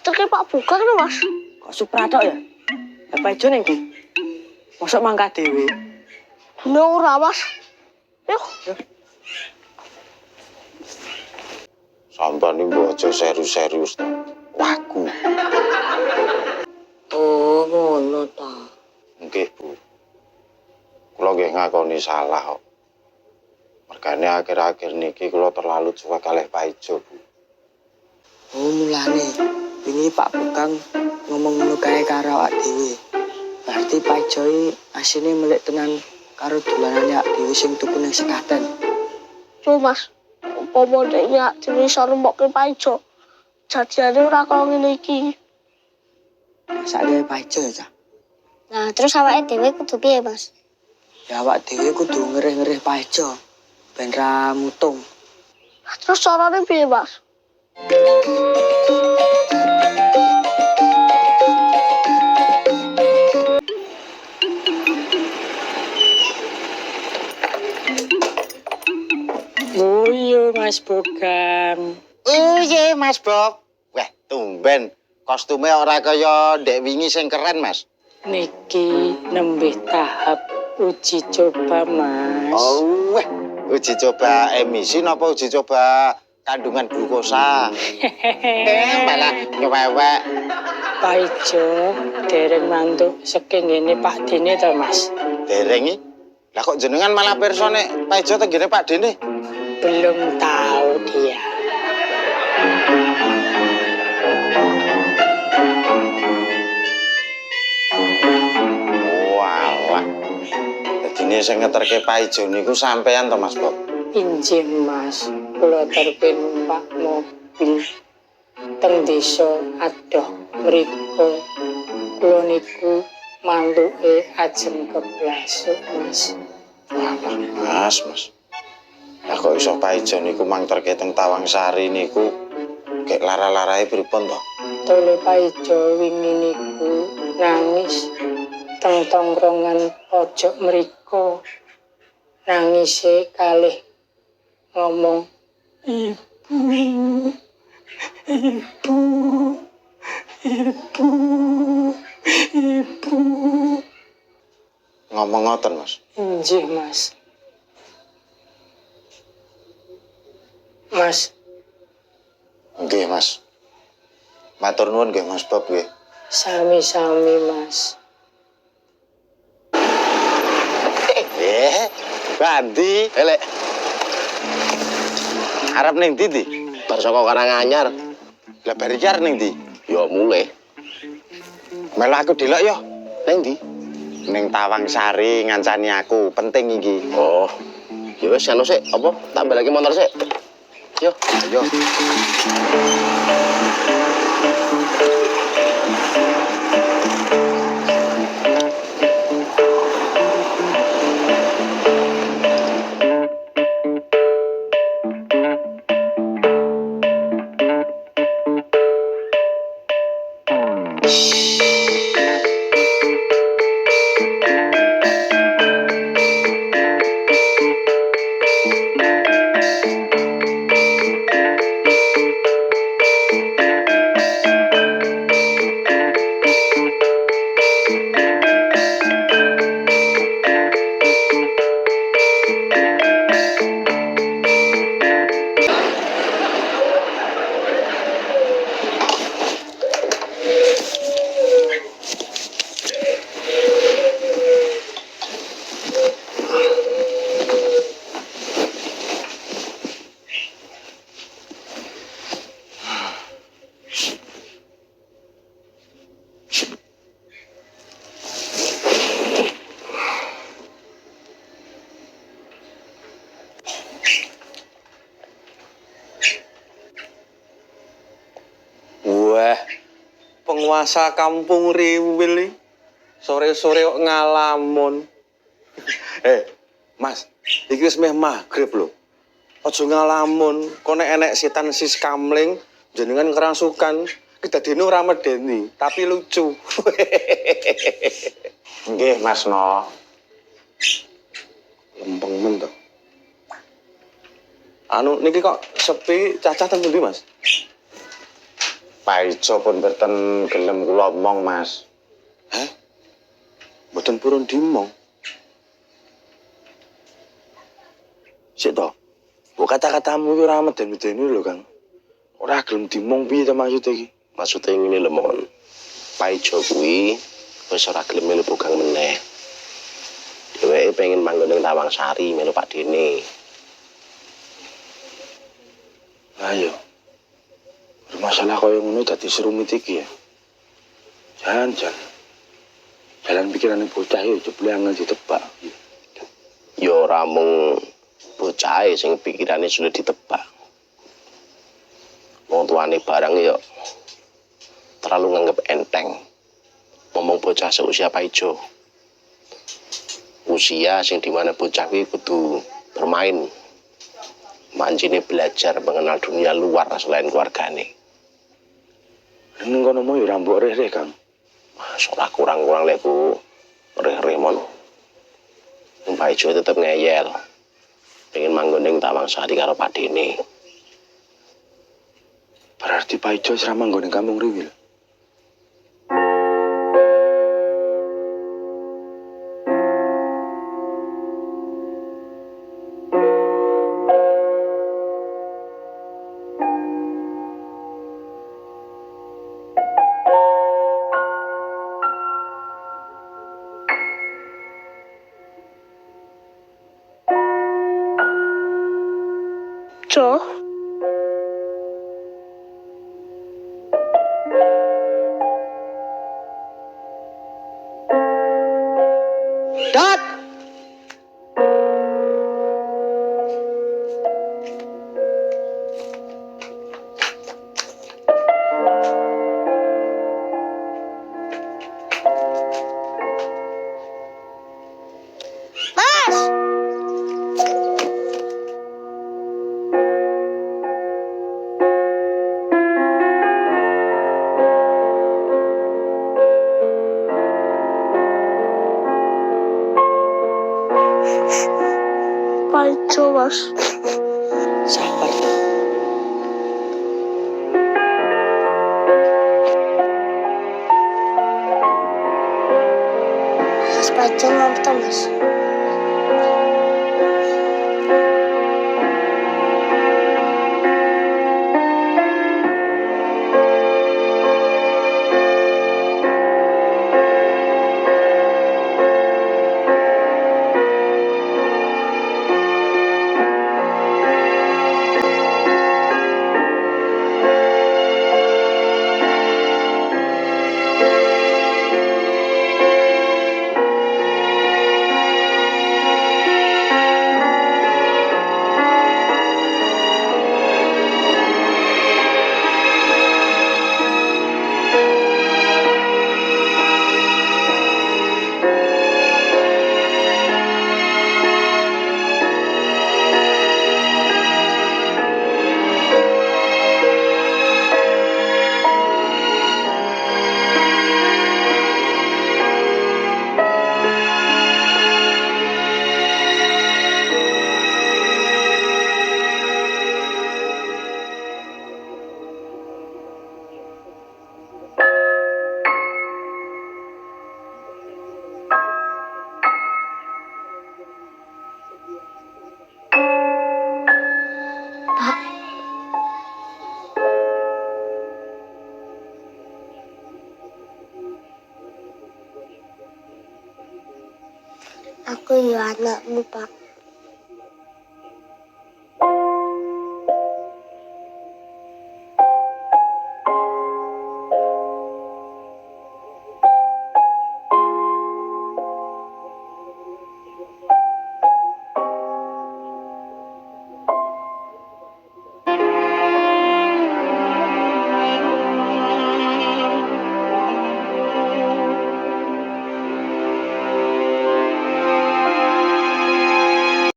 terkait Pak Bukan lho, Mas. Kok Suprato ya? Apa ijo ning ndi? Mosok mangkat dhewe. Ora, Mas. Yuk. Sampai nih aja serius-serius to. Wagu. Oh, ngono ta. Nggih, Bu. Kula nggih ngakoni salah kok. Mergane akhir-akhir niki kula terlalu cuek kalih Pak Ijo, Bu. Oh, mulane wingi Pak Bukang ngomong ngono kae karo awak dhewe. Berarti Pak Ijo asine melek tenan karo dolanane awak dhewe sing tuku ning sekaten. Loh, Mas. Apa deknya dhewe iso nembokke Pak Ijo. Jadiane ora kaya ngene iki. Masake Pak Ijo ya, Cak. Nah, terus awake dhewe kudu piye, Mas? Ya awak dhewe kudu ngerih-ngerih Pak Ijo ben ra mutung. Terus carane piye, Mas? Oh iya Mas Bukang. Oh iya, Mas Bok. Wah, tumben. Kostumnya ora kaya ndek wingi sing keren, Mas. Niki nembih tahap uji coba, Mas. Oh, wah. Uji coba emisi napa uji coba kandungan glukosa? Malah nyewewek. Pak Ijo dereng mantuk saking ngene Pak Dene to, Mas. Dereng iki. Lah kok jenengan malah persone Pak Ijo tenggene Pak Dene? Belum tahu dia. Walah. Dadine sing ngeterke Pak Ijo niku sampean to, Mas Bob? Injih, Mas. Kula terpen Pak mobil teng desa adoh mriku. Kula niku mantuke ajeng keplasuk, Mas. Walah, Mas. Lah kok iso Pak Ijo niku mangterke teng Tawangsari niku kek lara-larae pripun to? Tole Pak Ijo wingi niku nangis teng tongkrongan pojok mriku. Nangise kalih ngomong, Ibu, Ibu, Ibu, Ibu. Ngomong ngoten, Mas. Injih, Mas. Mas, Nggih, Mas. Matur nuwun nggih, Mas Bob nggih. sami-sami, Mas. Bandi, elek. Arep ning ndi, Di? Bar saka Karanganyar. Lah bar iki arep ning ndi? Ya mulai. Melu aku delok yo. Nang ndi? Ning Tawangsari ngancani aku, penting iki. Oh. Ya wis anu sik, apa? Tambah lagi motor sik. Yo, Ayo. Wah, penguasa kampung Riwil sore-sore kok ngalamun. Mas, iki wis meh magrib lho. Aja ngalamun, kok nek enek setan sis kamling jenengan kerasukan, kedadene ora medeni, tapi lucu. Nggih, Mas No. Lempeng men to. Anu niki kok sepi, cacah teng pundi, Mas? Pak Ijo pun berten gelem kula omong, Mas. Hah? Mboten purun dimong. Sik to. Kok kata-katamu iki ora meden-medeni lho, Kang. Ora gelem dimong piye ta maksud iki? Maksudnya ngene lho, Mon. Pak Ijo kuwi wis ora gelem melu Bokang meneh. Dheweke pengen manggon ning Tawangsari melu Pak Dene. Ayo. Masalah kaya ngono dadi serumit iki ya. Jan. Jalan pikiran bocah yo jebule angel ditebak. Ya ora mung bocah sing pikirane sulit ditebak. Wong tuane barang ya terlalu nganggep enteng. Ngomong bocah seusia Pak Ijo. Usia sing dimana bocah kuwi kudu bermain. Manjine belajar mengenal dunia luar selain keluargane. Ning kono mo yo ora mbok reh Kang. Mas ora kurang-kurang lek Bu. Reh-reh mon. Pak Ijo tetep ngeyel. Pengen manggon ning Tawangsari karo Pak Dene. Berarti Pak Ijo wis ra manggon ning Kampung Riwil. Jo, Dot. Mas! Pak Ijo, Mas. Sabar to. Mas Pajo mau to, Mas? Aku ya anakmu, Pak.